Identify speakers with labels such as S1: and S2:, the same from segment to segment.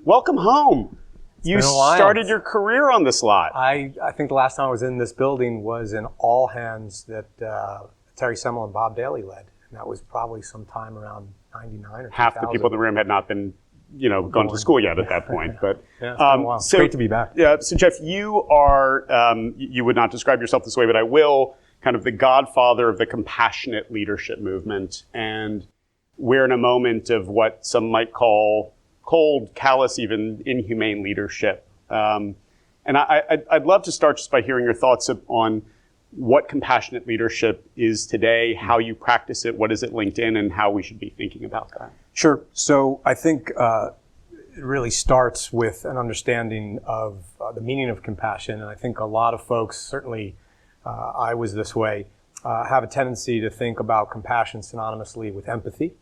S1: Welcome home. You started your career on this lot.
S2: I think the last time I was in this building was in all hands that Terry Semmel and Bob Daly led. And that was probably sometime around 99 or 2000.
S1: Half the people in the room had not been, gone to school yet at that point. But
S2: yeah, it's been a while. So, great to be back.
S1: Yeah. So Jeff, you are, you would not describe yourself this way, but I will, kind of the godfather of the compassionate leadership movement. And we're in a moment of what some might call cold, callous, even inhumane leadership. And I'd love to start just by hearing your thoughts on what compassionate leadership is today, how you practice it, what is it linked in, and how we should be thinking about that.
S2: Sure. So I think it really starts with an understanding of the meaning of compassion. And I think a lot of folks, certainly I was this way, have a tendency to think about compassion synonymously with empathy.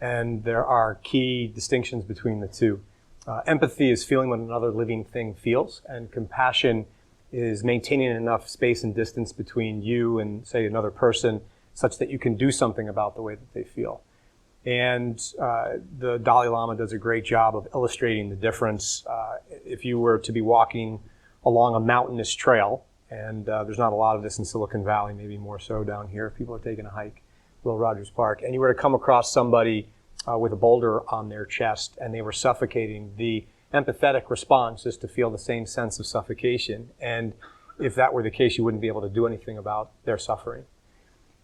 S2: And there are key distinctions between the two. Empathy is feeling what another living thing feels, and compassion is maintaining enough space and distance between you and, say, another person such that you can do something about the way that they feel. And the Dalai Lama does a great job of illustrating the difference. If you were to be walking along a mountainous trail, and there's not a lot of this in Silicon Valley, maybe more so down here if people are taking a hike, Will Rogers Park, and you were to come across somebody with a boulder on their chest and they were suffocating, the empathetic response is to feel the same sense of suffocation. And if that were the case, you wouldn't be able to do anything about their suffering.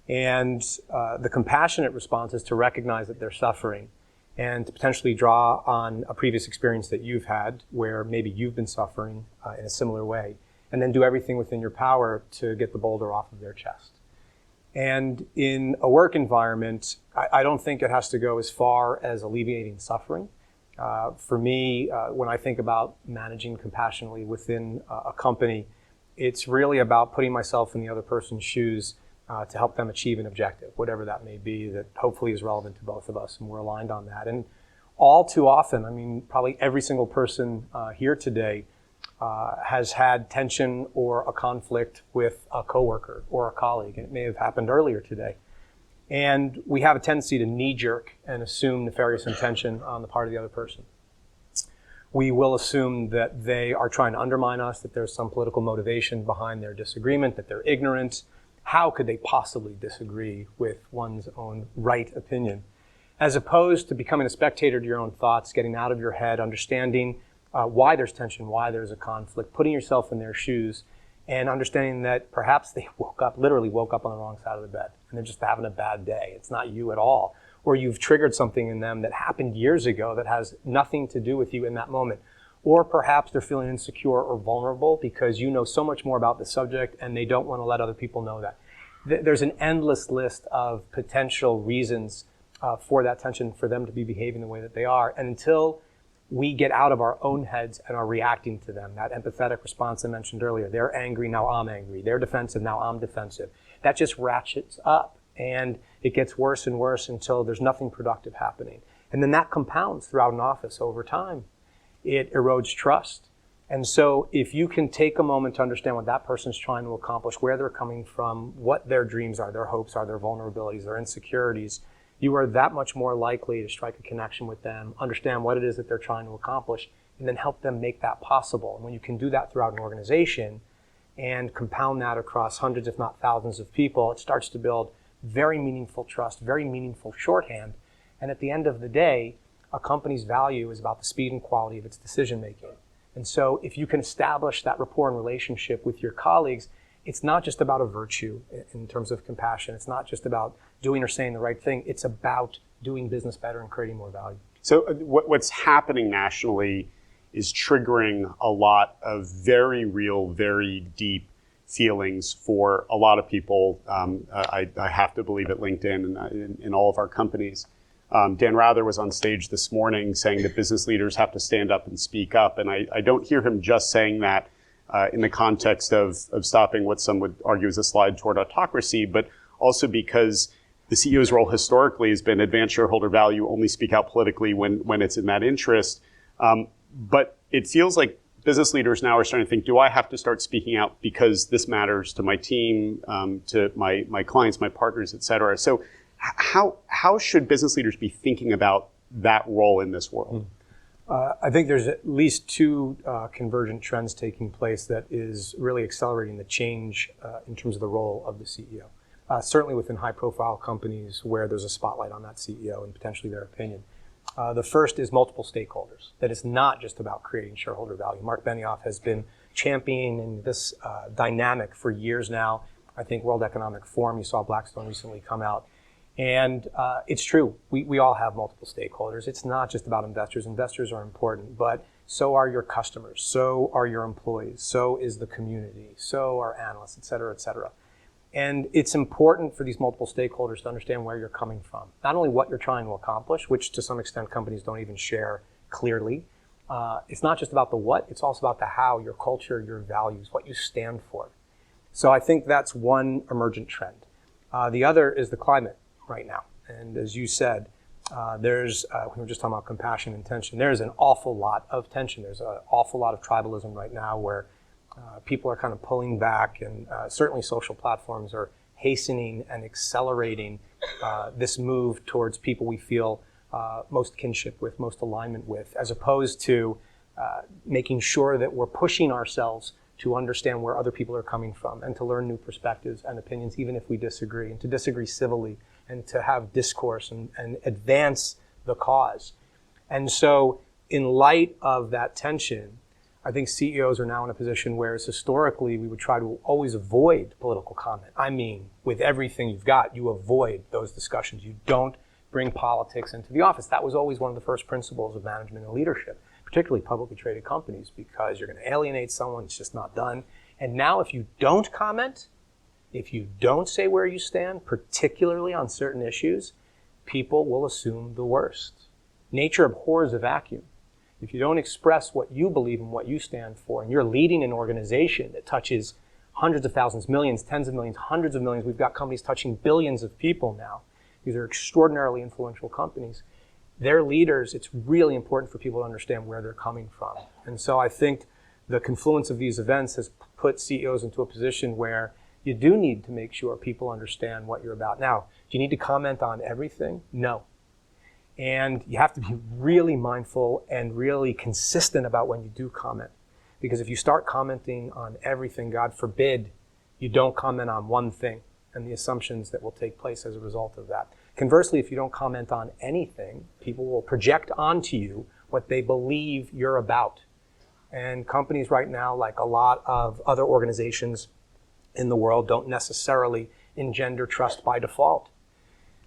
S2: And the compassionate response is to recognize that they're suffering and to potentially draw on a previous experience that you've had where maybe you've been suffering in a similar way, and then do everything within your power to get the boulder off of their chest. And in a work environment, I don't think it has to go as far as alleviating suffering. For me, when I think about managing compassionately within a company, it's really about putting myself in the other person's shoes to help them achieve an objective, whatever that may be, that hopefully is relevant to both of us, and we're aligned on that. And all too often, I mean, probably every single person here today has had tension or a conflict with a coworker or a colleague, and it may have happened earlier today. And we have a tendency to knee-jerk and assume nefarious intention on the part of the other person. We will assume that they are trying to undermine us, that there's some political motivation behind their disagreement, that they're ignorant. How could they possibly disagree with one's own right opinion? As opposed to becoming a spectator to your own thoughts, getting out of your head, understanding why there's tension, why there's a conflict, putting yourself in their shoes, and understanding that perhaps they literally woke up on the wrong side of the bed, and they're just having a bad day. It's not you at all. Or you've triggered something in them that happened years ago that has nothing to do with you in that moment. Or perhaps they're feeling insecure or vulnerable because you know so much more about the subject and they don't want to let other people know that. There's an endless list of potential reasons for that tension, for them to be behaving the way that they are. And until we get out of our own heads and are reacting to them, that empathetic response I mentioned earlier, they're angry, now I'm angry. They're defensive, now I'm defensive. That just ratchets up, and it gets worse and worse until there's nothing productive happening. And then that compounds throughout an office over time. It erodes trust. And so if you can take a moment to understand what that person's trying to accomplish, where they're coming from, what their dreams are, their hopes are, their vulnerabilities, their insecurities, you are that much more likely to strike a connection with them, understand what it is that they're trying to accomplish, and then help them make that possible. And when you can do that throughout an organization and compound that across hundreds, if not thousands of people, it starts to build very meaningful trust, very meaningful shorthand. And at the end of the day, a company's value is about the speed and quality of its decision making. And so if you can establish that rapport and relationship with your colleagues, it's not just about a virtue in terms of compassion. It's not just about doing or saying the right thing. It's about doing business better and creating more value. So
S1: what's happening nationally is triggering a lot of very real, very deep feelings for a lot of people. I have to believe at LinkedIn and in all of our companies. Dan Rather was on stage this morning saying that business leaders have to stand up and speak up. And I don't hear him just saying that in the context of stopping what some would argue is a slide toward autocracy, but also because the CEO's role historically has been advance shareholder value, only speak out politically when it's in that interest. But it feels like business leaders now are starting to think, do I have to start speaking out because this matters to my team, to my clients, my partners, et cetera? So how should business leaders be thinking about that role in this world?
S2: I think there's at least two convergent trends taking place that is really accelerating the change in terms of the role of the CEO. Certainly within high-profile companies where there's a spotlight on that CEO and potentially their opinion. The first is multiple stakeholders. That it's not just about creating shareholder value. Mark Benioff has been championing this dynamic for years now. I think World Economic Forum, you saw Blackstone recently come out. And it's true, we all have multiple stakeholders. It's not just about investors. Investors are important, but so are your customers, so are your employees, so is the community, so are analysts, et cetera, et cetera. And it's important for these multiple stakeholders to understand where you're coming from. Not only what you're trying to accomplish, which to some extent companies don't even share clearly. It's not just about the what, it's also about the how, your culture, your values, what you stand for. So I think that's one emergent trend. The other is the climate right now. And as you said, we were just talking about compassion and tension. There's an awful lot of tension. There's an awful lot of tribalism right now where people are kind of pulling back, and certainly social platforms are hastening and accelerating this move towards people we feel most kinship with, most alignment with, as opposed to making sure that we're pushing ourselves to understand where other people are coming from and to learn new perspectives and opinions, even if we disagree, and to disagree civilly and to have discourse and advance the cause. And so in light of that tension, I think CEOs are now in a position where historically we would try to always avoid political comment. I mean, with everything you've got, you avoid those discussions. You don't bring politics into the office. That was always one of the first principles of management and leadership, particularly publicly traded companies, because you're going to alienate someone. It's just not done. And now if you don't comment, if you don't say where you stand, particularly on certain issues, people will assume the worst. Nature abhors a vacuum. If you don't express what you believe and what you stand for, and you're leading an organization that touches hundreds of thousands, millions, tens of millions, hundreds of millions, we've got companies touching billions of people now. These are extraordinarily influential companies. Their leaders, it's really important for people to understand where they're coming from. And so I think the confluence of these events has put CEOs into a position where you do need to make sure people understand what you're about. Now, do you need to comment on everything? No. And you have to be really mindful and really consistent about when you do comment. Because if you start commenting on everything, God forbid, you don't comment on one thing and the assumptions that will take place as a result of that. Conversely, if you don't comment on anything, people will project onto you what they believe you're about. And companies right now, like a lot of other organizations in the world, don't necessarily engender trust by default.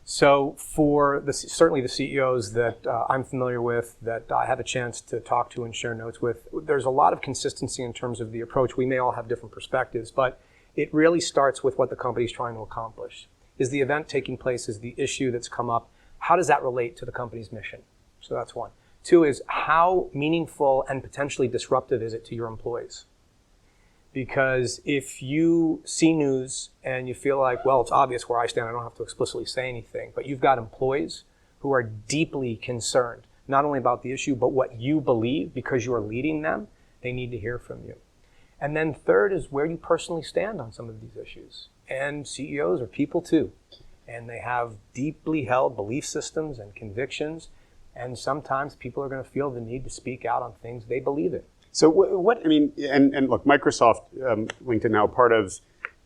S2: So for certainly the CEOs that I'm familiar with, that I have a chance to talk to and share notes with, there's a lot of consistency in terms of the approach. We may all have different perspectives, but it really starts with what the company is trying to accomplish. Is the event taking place? Is the issue that's come up? How does that relate to the company's mission? So that's one. Two is, how meaningful and potentially disruptive is it to your employees? Because if you see news and you feel like, well, it's obvious where I stand, I don't have to explicitly say anything, but you've got employees who are deeply concerned, not only about the issue, but what you believe because you are leading them, they need to hear from you. And then third is where you personally stand on some of these issues. And CEOs are people too. And they have deeply held belief systems and convictions. And sometimes people are going to feel the need to speak out on things they believe in.
S1: So and look, Microsoft, LinkedIn now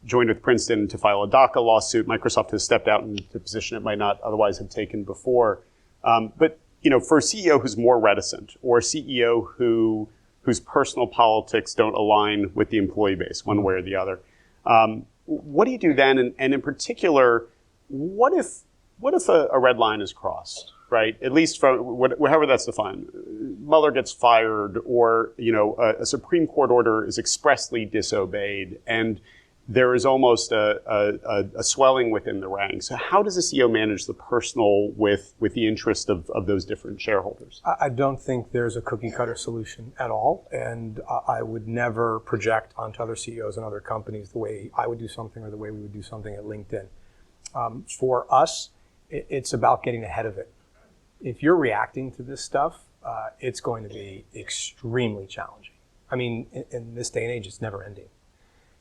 S1: joined with Princeton to file a DACA lawsuit. Microsoft has stepped out into a position it might not otherwise have taken before. But for a CEO who's more reticent, or a CEO whose personal politics don't align with the employee base one way or the other, what do you do then? And in particular, what if a red line is crossed? Right, at least from however that's defined. Mueller gets fired, or a Supreme Court order is expressly disobeyed, and there is almost a swelling within the ranks. So how does a CEO manage the personal with the interest of those different shareholders? I
S2: don't think there's a cookie cutter solution at all, and I would never project onto other CEOs and other companies the way I would do something or the way we would do something at LinkedIn. For us, it's about getting ahead of it. If you're reacting to this stuff, it's going to be extremely challenging. I mean, in this day and age, it's never ending.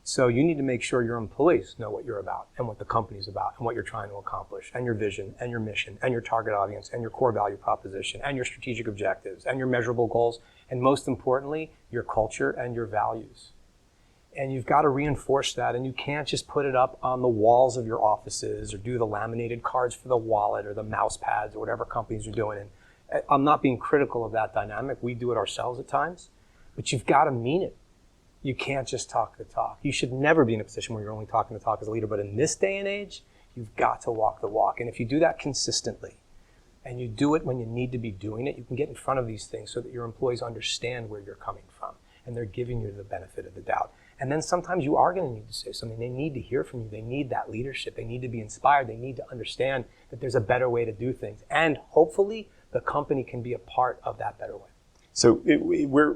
S2: So you need to make sure your employees know what you're about and what the company's about and what you're trying to accomplish and your vision and your mission and your target audience and your core value proposition and your strategic objectives and your measurable goals and most importantly, your culture and your values. And you've got to reinforce that, and you can't just put it up on the walls of your offices or do the laminated cards for the wallet or the mouse pads or whatever companies are doing. And I'm not being critical of that dynamic. We do it ourselves at times, but you've got to mean it. You can't just talk the talk. You should never be in a position where you're only talking the talk as a leader, but in this day and age, you've got to walk the walk. And if you do that consistently, and you do it when you need to be doing it, you can get in front of these things so that your employees understand where you're coming from, and they're giving you the benefit of the doubt. And then sometimes you are going to need to say something. They need to hear from you. They need that leadership. They need to be inspired. They need to understand that there's a better way to do things. And hopefully, the company can be a part of that better way.
S1: So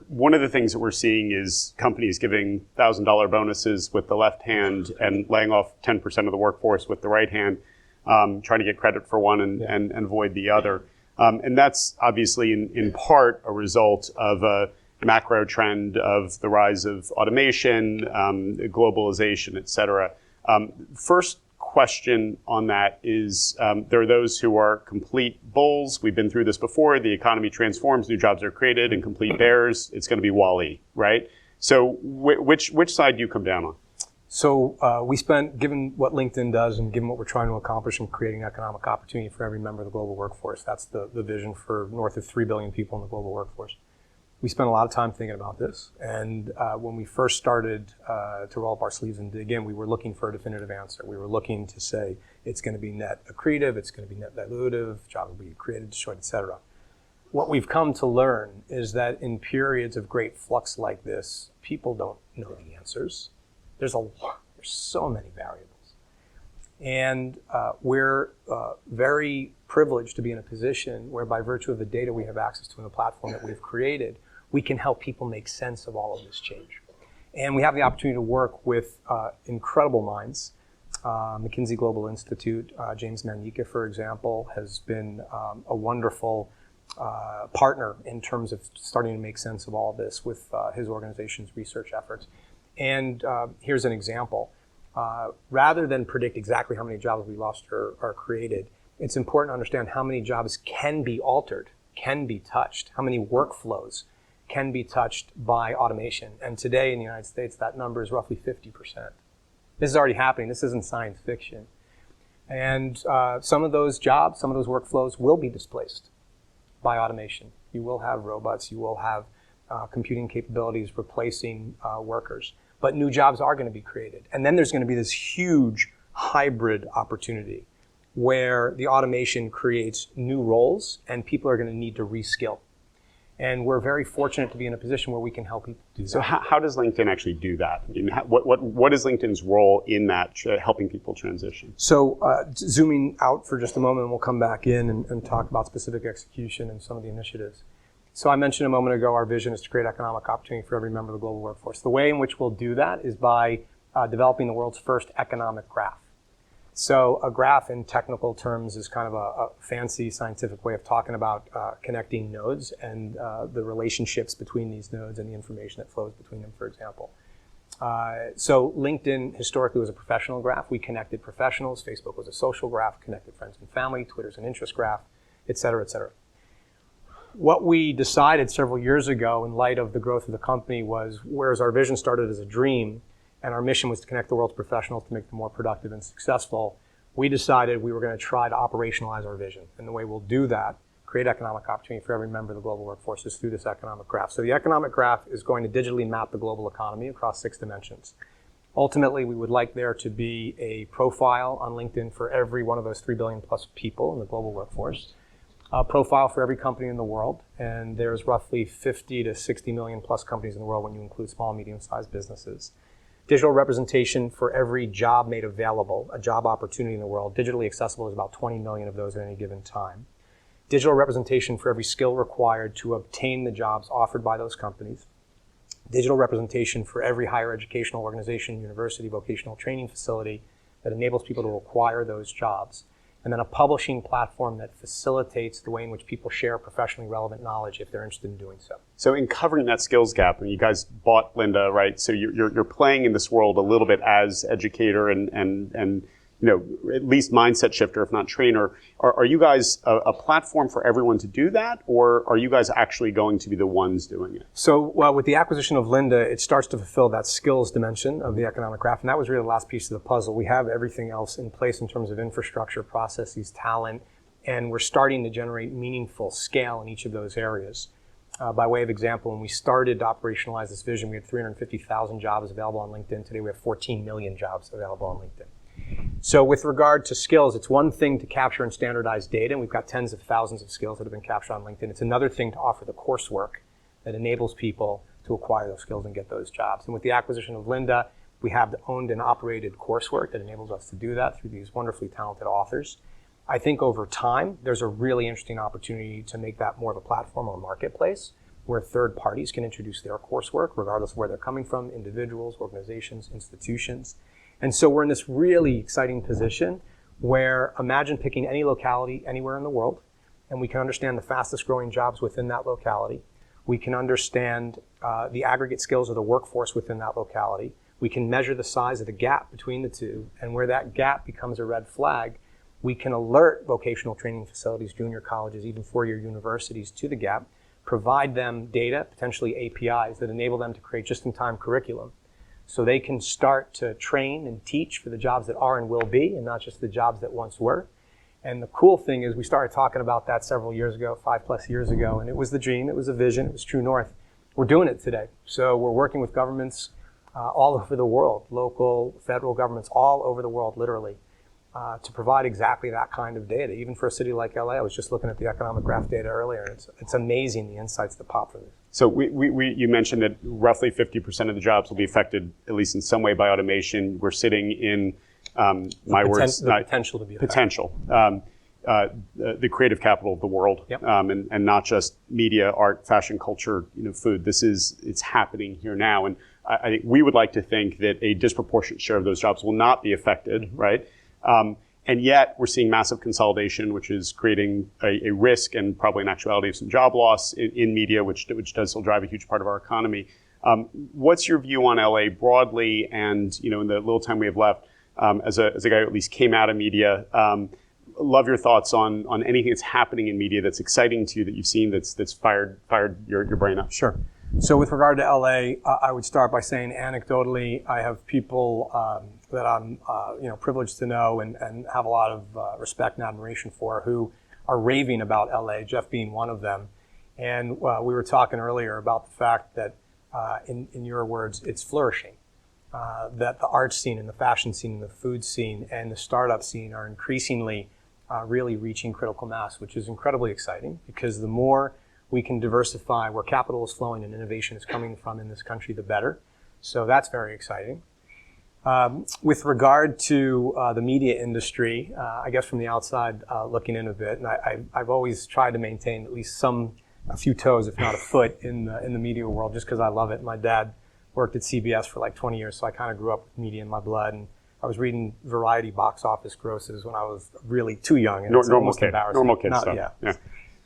S1: one of the things that we're seeing is companies giving $1,000 bonuses with the left hand and laying off 10% of the workforce with the right hand, trying to get credit for one and avoid the other. And that's obviously in part a result of a macro trend of the rise of automation, globalization, et cetera. First question on that is there are those who are complete bulls. We've been through this before. The economy transforms, new jobs are created, and complete bears, it's going to be Wall-E, right? So which side do you come down on?
S2: So we spent, given what LinkedIn does and given what we're trying to accomplish in creating economic opportunity for every member of the global workforce, that's the vision for north of 3 billion people in the global workforce. We spent a lot of time thinking about this. And when we first started to roll up our sleeves and dig in, we were looking for a definitive answer. We were looking to say it's going to be net accretive, it's going to be net dilutive, jobs will be created, destroyed, et cetera. What we've come to learn is that in periods of great flux like this, people don't know the answers. There's so many variables. And we're very privileged to be in a position where by virtue of the data we have access to in the platform that we've created, we can help people make sense of all of this change. And we have the opportunity to work with incredible minds. McKinsey Global Institute, James Manica, for example, has been a wonderful partner in terms of starting to make sense of all of this with his organization's research efforts. And here's an example. Rather than predict exactly how many jobs we lost or are created, it's important to understand how many jobs can be altered, can be touched, how many workflows can be touched by automation. And today in the United States, that number is roughly 50%. This is already happening. This isn't science fiction. And some of those jobs, some of those workflows will be displaced by automation. You will have robots, you will have computing capabilities replacing workers. But new jobs are going to be created. And then there's going to be this huge hybrid opportunity where the automation creates new roles and people are going to need to reskill. And we're very fortunate to be in a position where we can help people do that.
S1: So how does LinkedIn actually do that? I mean, what is LinkedIn's role in that, helping people transition?
S2: So zooming out for just a moment, and we'll come back in and talk about specific execution and some of the initiatives. So I mentioned a moment ago, our vision is to create economic opportunity for every member of the global workforce. The way in which we'll do that is by developing the world's first economic graph. So a graph in technical terms is kind of a fancy scientific way of talking about connecting nodes and the relationships between these nodes and the information that flows between them, for example. So LinkedIn historically was a professional graph. We connected professionals. Facebook was a social graph, connected friends and family. Twitter's an interest graph, et cetera, et cetera. What we decided several years ago in light of the growth of the company was, whereas our vision started as a dream and our mission was to connect the world's professionals to make them more productive and successful, we decided we were going to try to operationalize our vision. And the way we'll do that, create economic opportunity for every member of the global workforce, is through this economic graph. So the economic graph is going to digitally map the global economy across 6 dimensions. Ultimately, we would like there to be a profile on LinkedIn for every one of those 3 billion plus people in the global workforce. A profile for every company in the world, and there's roughly 50 to 60 million plus companies in the world when you include small and medium-sized businesses. Digital representation for every job made available, a job opportunity in the world. Digitally accessible is about 20 million of those at any given time. Digital representation for every skill required to obtain the jobs offered by those companies. Digital representation for every higher educational organization, university, vocational training facility that enables people to acquire those jobs. and then a publishing platform that facilitates the way in which people share professionally relevant knowledge if they're interested in doing so.
S1: So in covering that skills gap, and you guys bought Lynda, right? So you're playing in this world a little bit as educator and at least mindset shifter, if not trainer. Are you guys a platform for everyone to do that, or are you guys actually going to be the ones doing it?
S2: So with the acquisition of Lynda, it starts to fulfill that skills dimension of the economic graph, and that was really the last piece of the puzzle. We have everything else in place in terms of infrastructure, processes, talent, and we're starting to generate meaningful scale in each of those areas. By way of example, when we started to operationalize this vision, we had 350,000 jobs available on LinkedIn. Today we have 14 million jobs available on LinkedIn. So with regard to skills, it's one thing to capture and standardize data, and we've got tens of thousands of skills that have been captured on LinkedIn. It's another thing to offer the coursework that enables people to acquire those skills and get those jobs. And with the acquisition of Lynda, we have the owned and operated coursework that enables us to do that through these wonderfully talented authors. I think over time, there's a really interesting opportunity to make that more of a platform or a marketplace where third parties can introduce their coursework, regardless of where they're coming from, individuals, organizations, institutions. And so we're in this really exciting position where imagine picking any locality anywhere in the world, and we can understand the fastest growing jobs within that locality. We can understand the aggregate skills of the workforce within that locality. We can measure the size of the gap between the two, and where that gap becomes a red flag, we can alert vocational training facilities, junior colleges, even four-year universities to the gap, provide them data, potentially APIs, that enable them to create just-in-time curriculum so they can start to train and teach for the jobs that are and will be, and not just the jobs that once were. And the cool thing is we started talking about that several years ago, 5+ years ago, and it was the dream, it was a vision, it was true north. We're doing it today. So we're working with governments all over the world, local, federal governments all over the world, literally, to provide exactly that kind of data. Even for a city like LA, I was just looking at the economic graph data earlier. It's amazing the insights that pop from this.
S1: So you mentioned that roughly 50% of the jobs will be affected, at least in some way, by automation. We're sitting in,
S2: potential to be affected.
S1: Potential. The creative capital of the world,
S2: yep.
S1: and not just media, art, fashion, culture, food. It's happening here now. And I think we would like to think that a disproportionate share of those jobs will not be affected, mm-hmm. right? And yet we're seeing massive consolidation, which is creating a risk and probably an actuality of some job loss in media, which does still drive a huge part of our economy. What's your view on LA broadly? And in the little time we have left, as a guy who at least came out of media, love your thoughts on anything that's happening in media that's exciting to you that you've seen that's fired your brain up.
S2: Sure. So with regard to LA, I would start by saying anecdotally, I have people that I'm privileged to know and have a lot of respect and admiration for who are raving about LA, Jeff being one of them. And we were talking earlier about the fact that, in your words, it's flourishing. That the art scene and the fashion scene and the food scene and the startup scene are increasingly really reaching critical mass, which is incredibly exciting because the more we can diversify where capital is flowing and innovation is coming from in this country, the better. So that's very exciting. With regard to the media industry, I guess from the outside looking in a bit, and I've always tried to maintain at least a few toes, if not a foot, in the media world, just because I love it. My dad worked at CBS for like 20 years, so I kind of grew up with media in my blood. And I was reading Variety box office grosses when I was really too young. And
S1: normal kid stuff.
S2: Yeah.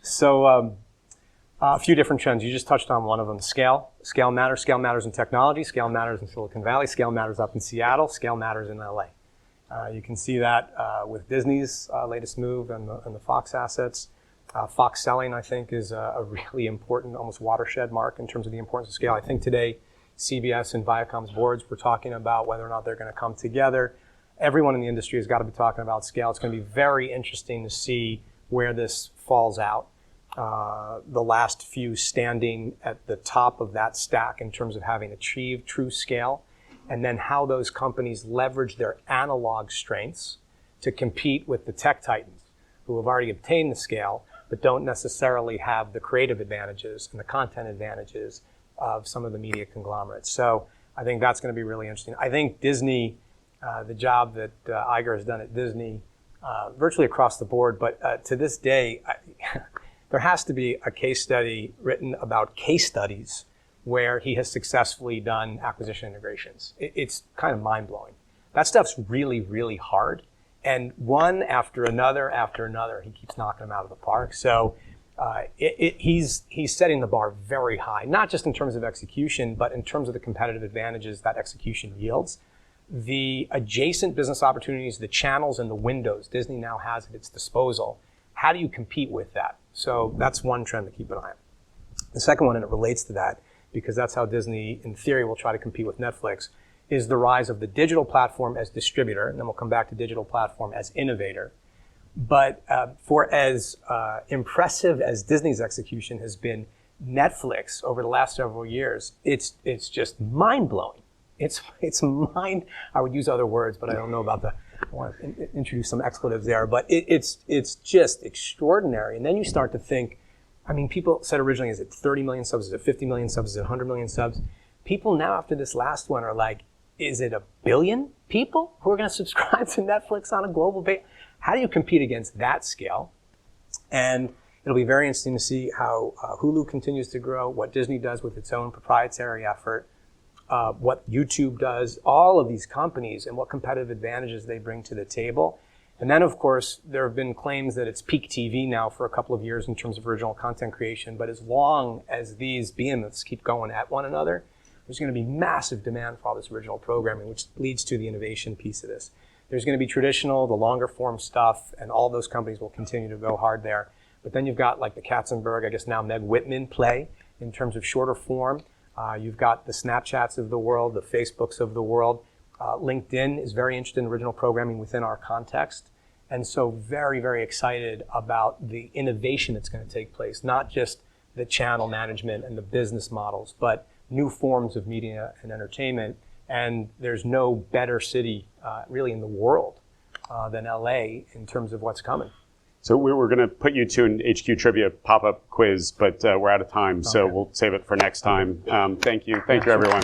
S2: So a few different trends. You just touched on one of them. Scale. Scale matters. Scale matters in technology. Scale matters in Silicon Valley. Scale matters up in Seattle. Scale matters in LA. You can see that with Disney's latest move and the Fox assets. Fox selling, I think, is a really important, almost watershed mark in terms of the importance of scale. I think today CBS and Viacom's boards were talking about whether or not they're going to come together. Everyone in the industry has got to be talking about scale. It's going to be very interesting to see where this falls out. The last few standing at the top of that stack in terms of having achieved true scale, and then how those companies leverage their analog strengths to compete with the tech titans who have already obtained the scale, but don't necessarily have the creative advantages and the content advantages of some of the media conglomerates. So I think that's going to be really interesting. I think Disney, the job that Iger has done at Disney, virtually across the board, but to this day, there has to be a case study written about case studies where he has successfully done acquisition integrations. It's kind of mind-blowing. That stuff's really, really hard, And one after another, he keeps knocking them out of the park. So he's setting the bar very high, not just in terms of execution, but in terms of the competitive advantages that execution yields. The adjacent business opportunities, the channels and the windows Disney now has at its disposal. How do you compete with that? So that's one trend to keep an eye on. The second one, and it relates to that, because that's how Disney, in theory, will try to compete with Netflix, is the rise of the digital platform as distributor, and then we'll come back to digital platform as innovator. But for as impressive as Disney's execution has been, Netflix over the last several years, it's just mind-blowing. It's I would use other words, but I don't know about I want to introduce some expletives there, but it's just extraordinary. And then you start to think, I mean, people said originally, is it 30 million subs? Is it 50 million subs? Is it 100 million subs? People now after this last one are like, is it 1 billion people who are going to subscribe to Netflix on a global basis? How do you compete against that scale? And it'll be very interesting to see how Hulu continues to grow, what Disney does with its own proprietary effort, what YouTube does, all of these companies and what competitive advantages they bring to the table. And then, of course, there have been claims that it's peak TV now for a couple of years in terms of original content creation. But as long as these behemoths keep going at one another, there's going to be massive demand for all this original programming, which leads to the innovation piece of this. There's going to be traditional, the longer form stuff, and all those companies will continue to go hard there. But then you've got like the Katzenberg, I guess now Meg Whitman play in terms of shorter form. You've got the Snapchats of the world, the Facebooks of the world. LinkedIn is very interested in original programming within our context. And so very, very excited about the innovation that's going to take place, not just the channel management and the business models, but new forms of media and entertainment. And there's no better city really in the world than LA in terms of what's coming.
S1: So we were going to put you to an HQ Trivia pop-up quiz, but we're out of time, so we'll save it for next time. Thank you. Thank you, everyone.